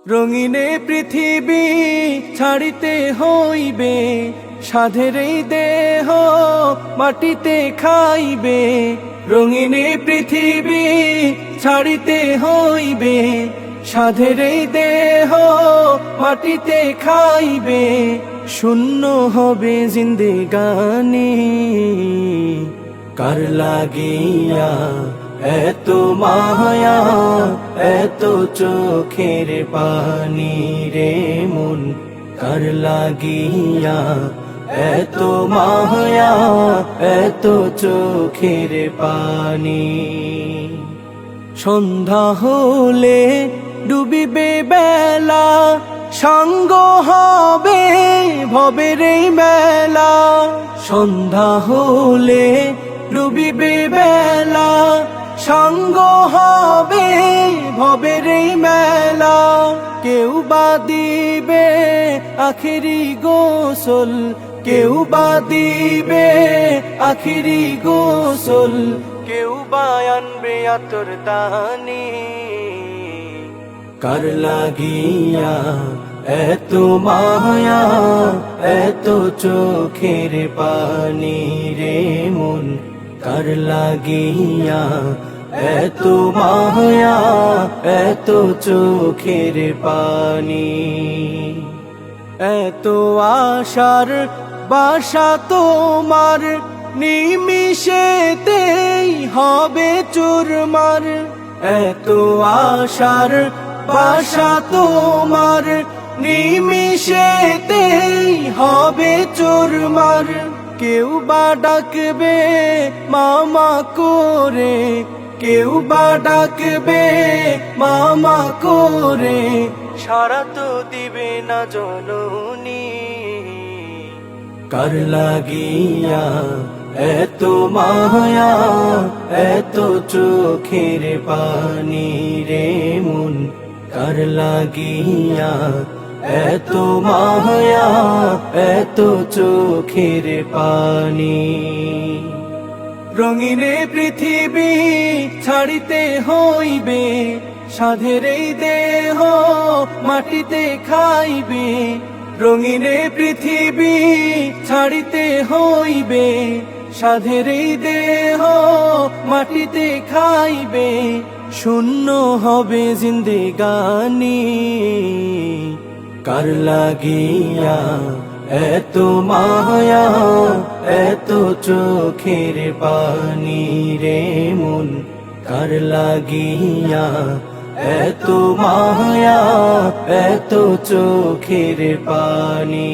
রঙিনে পৃথিবী ছাড়িতে হইবে, সাধের এই দেহ মাটিতে খাইবে। রঙিনে পৃথিবী ছাড়িতে হইবে, সাধের এই দেহ মাটিতে খাইবে। শূন্য হবে জিন্দেগানি, কার লাগিয়া এত মায়া, এত চোখের পানি রে মন, কার লাগিয়া এত মায়া, এত চোখের পানি। সন্ধ্যা হলে ডুবিবে বেলা, সাঙ্গ হবে ভবের এই মেলা। সন্ধ্যা হলে ডুবিবে বেলা, সাঙ্গ হবে ভবের এই মেলা। কেউ বা দিবে আখিরি গোসল, কেউ বা দিবে আখিরি গোসল, কেউ বা আনবে আতর দানি। কার লাগিয়া এত মায়া, এত চোখের পানি রে মন, কার লাগিয়া এত মায়া, এত চোখের পানি। এত আশার বাসা তোমার, নিমিষেতেই হবে চুরমার। এত আশার বাসা তোমার, নিমিষেতেই হবে চুরমার। কেউ বা ডাকবে মামা করে, কেউ বা ডাকবে মামা করে, সারা তো দিবে না জননী। কার লাগিয়া এত মায়া, এত চোখের পানি রে মন, কার লাগিয়া এত মায়া, এত চোখের পানি। রঙিনে পৃথিবী ছাড়িতে হইবে, সাধের এই দেহ মাটিতে খাইবে। রঙিনে পৃথিবী ছাড়িতে হইবে, সাধের এই দেহ মাটিতে খাইবে। শূন্য হবে জিন্দেগানি, কার লাগিয়া এত মায়া, এত চোখের পানি রে মন, কার লাগিয়া এত মায়া, এত চোখের পানি।